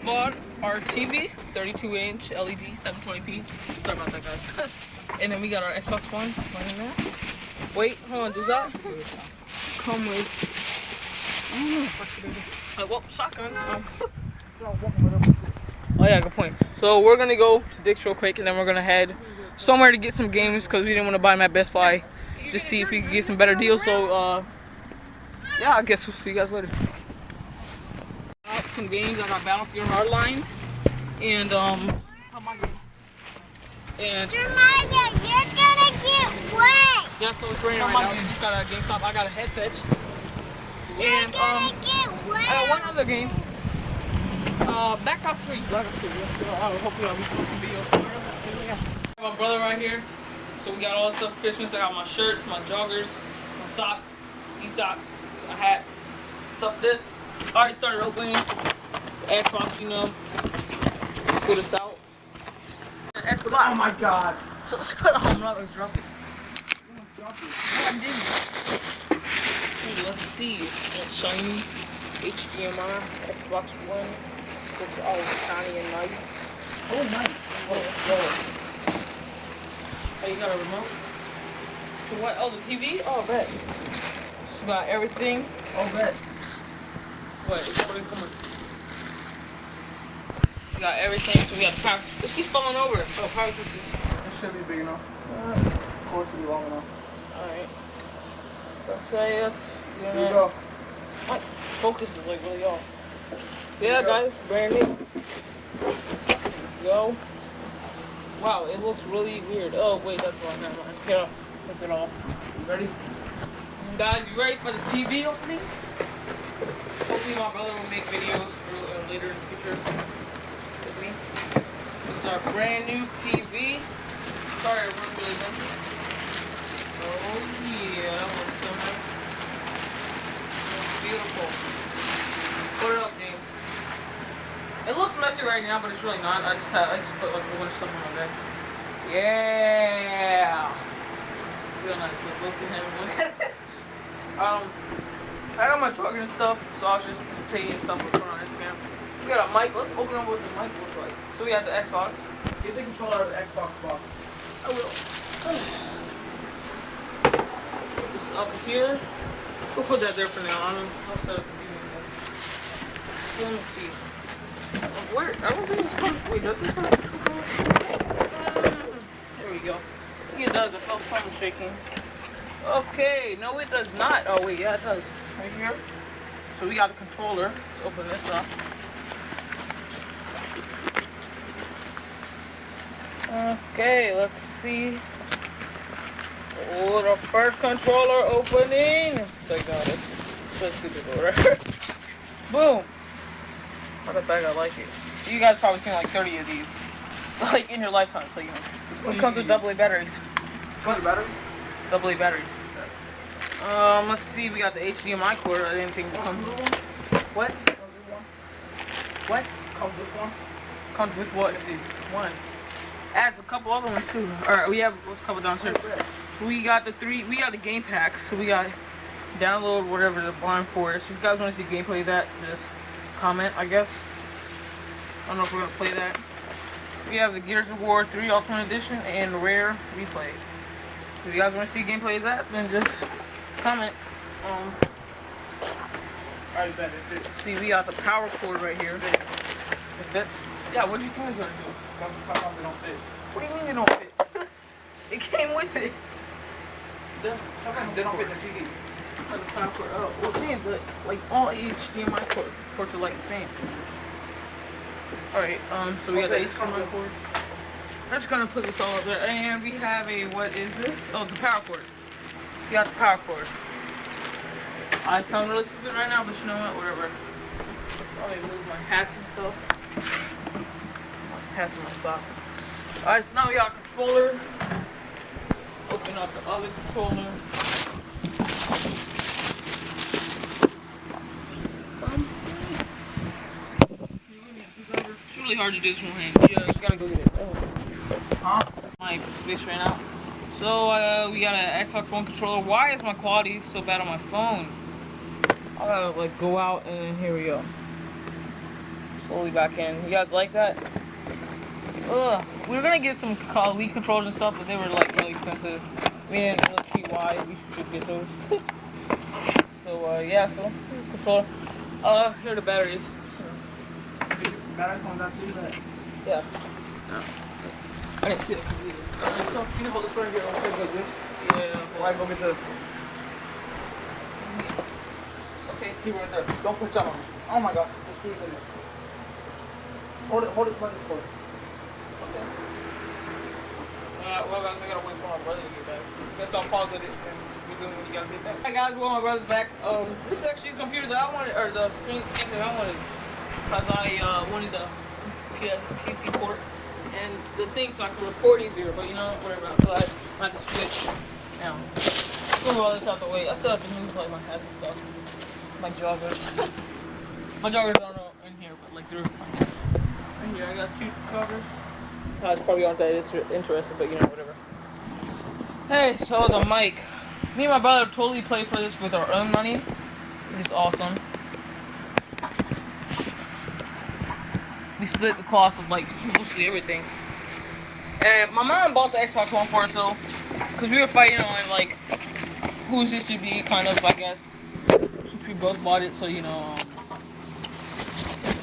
bought our TV, 32-inch LED, 720p. Sorry about that, guys. And then we got our Xbox One right in there. Wait, hold on, does that come with? I don't know. Well, shotgun. Oh yeah, good point. So we're gonna go to Dick's real quick, and then we're gonna head somewhere to get some games because we didn't want to buy them at Best Buy. Just see if we can get some better deals. So yeah, I guess we'll see you guys later. Some games. I got Battlefield Hardline and Jeremiah, you're gonna get wet. yeah, so it's raining right now. We just got a GameStop. I got a headset. You're gonna get wet. I got one other game. Black Ops 3. Black Ops 3. Hopefully I'll be doing some videos. Yeah. My brother right here. So we got all this stuff for Christmas. I got my shirts, my joggers, my socks, these socks, a hat, stuff like this. Already started opening the Xbox, you know. Pull this out. Xbox. Oh my god. So shut up, I'm not gonna drop it. No, I didn't. Ooh, let's see. It's shiny. HDMI, Xbox One. Looks all shiny and nice. Oh, nice. Oh, you got a remote? For what? Oh, the TV? Oh, I bet. So got everything. Oh, bet. What? What do you come with? We got everything. So we got the power. This keeps falling over. Oh, power twisties. This should be big enough. Of course, it'll be long enough. Alright. Let's say that's. Here we go. My focus is like really off. So yeah, guys, brand new. Go. Wow, it looks really weird. Oh, wait, that's wrong. Never mind. Here, flip it off. You ready? Guys, you ready for the TV opening? Hopefully my brother will make videos later in the future with me. This is our brand new TV. Sorry, it worked really messy. Oh yeah, that looks so nice. Looks beautiful. Put it up, James. It looks messy right now, but it's really not. I just put like a bunch of stuff on there. Yeah. Real nice. Look at him. Look at it. I got my truck and stuff, so I was just taking stuff and put on Instagram. We got a mic. Let's open up what the mic looks like. So we have the Xbox. Get the controller out of the Xbox box. I will. Put this up here. We'll put that there for now. I'll set up the TV and stuff. So let me see. Where? I don't think this comes. Wait, does this come? There we go. I think it does. I felt something shaking. Okay, no it does not. Oh wait, yeah it does. Right here. So we got a controller. Let's open this up. Okay, let's see. Oh, the first controller opening. So I got it. Let's get the door. Boom. Not a bag, I like it. You guys probably seen like 30 of these. Like in your lifetime, so you know. It comes with AA batteries. 20 batteries? AA batteries. Let's see, we got the HDMI cord. I didn't think it comes with one. What? Comes with one. What? Comes with one. Comes with what? Let's see. One. Adds a couple other ones too. Alright, we have a couple downstairs. So we got the game pack. So we got download whatever the blind for is. So if you guys want to see gameplay of that, just comment, I guess. I don't know if we're gonna play that. We have the Gears of War 3 Ultimate Edition and Rare Replay. So if you guys want to see gameplay of that, then just comment. Alright, bet it fits. See, we got the power cord right here. It fits. Yeah, what do you think it's gonna do? Sometimes they don't fit. What do you mean they don't fit? It came with it. Sometimes they don't fit the TV. The power cord. Oh, well, James, like all HDMI ports are like the same. Alright, so we got the HDMI cord. I'm just gonna put this all up there. And we have a, what is this? Oh, it's a power cord. We got the power cord. I sound really stupid right now, but you know what? Whatever. Probably move my hats and stuff. My hats and my socks. Alright, so now we got a controller. Open up the other controller. It's really hard to do this one hand. Yeah, you gotta go get it. Oh. Huh? That's my space right now. So we got an Xbox One controller. Why is my quality so bad on my phone? I gotta like go out and here we go. So slowly back in. You guys like that? Ugh. We were gonna get some lead controls and stuff, but they were like really expensive. We didn't really see why we should get those. So yeah, so this is controller. Here are the batteries. Batteries on that too, that. Yeah. I didn't see it completely. Alright, so can you hold this right here real quick like this? Yeah. While I go get the. Okay. Keep it right there. Don't push that on. Oh my gosh, the screw's in there. Hold it by this cord. Okay. Well guys, I gotta wait for my brother to get back. Guess I'll pause it and resume when you guys get back. Alright guys, well my brother's back. This is actually the computer that I wanted, or the screen that I wanted. Because I wanted the PC port and the thing so I can record easier, but you know, whatever, I'm glad I had to switch. Now, move all this out the way. I still have to move like my hats and stuff. My joggers. My joggers aren't in here, but like they're right here. I got 2 joggers. It's probably aren't that interesting, but you know, whatever. Hey, so the mic. Me and my brother totally played for this with our own money. It's awesome. We split the cost of like mostly everything. And my mom bought the Xbox One for us, so because we were fighting on like whose this should be, kind of, I guess. Since we both bought it, so you know,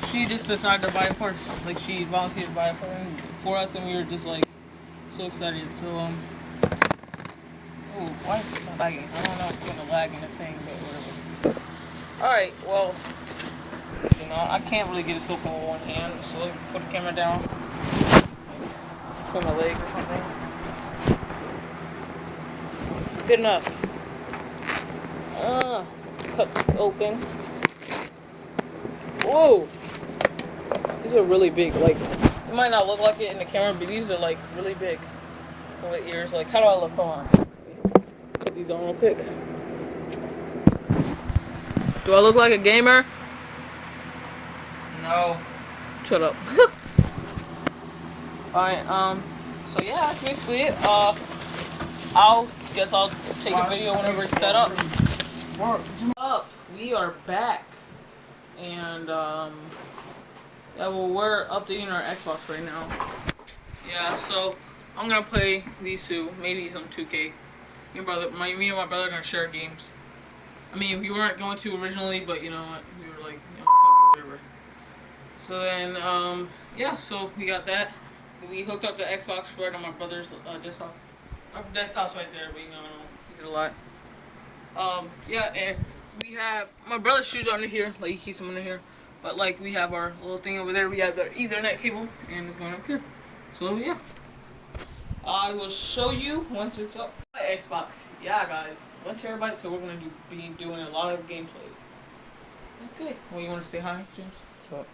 she just decided to buy it first. Like she volunteered to buy it for us, and we were just like so excited. So oh, why is it lagging? I don't know if it's gonna lag in the thing, but whatever. All right, well. You know, I can't really get this open with one hand, so let me put the camera down. Put my leg or something. Good enough. Cut this open. Whoa! These are really big. Like, it might not look like it in the camera, but these are like really big. On the ears. Like, how do I look? Hold on. Put these on real quick. Do I look like a gamer? No. Shut up. Alright, so yeah, that's basically it. I'll take a video whenever it's set up. We are back. And, yeah, well, we're updating our Xbox right now. Yeah, so I'm gonna play these two, maybe some 2K. Me and my brother are gonna share games. I mean, we weren't going to originally, but you know what, we were like, you know, fuck it, whatever. So then, yeah, so we got that. We hooked up the Xbox right on my brother's desktop. Our desktop's right there, but you know, he did a lot. Yeah, and we have my brother's shoes under here, like he keeps them under here. But like we have our little thing over there. We have the Ethernet cable, and it's going up here. So yeah, I will show you once it's up. Xbox, yeah, guys, 1 terabyte. So we're gonna be doing a lot of gameplay. Okay, well, you want to say hi, James? So.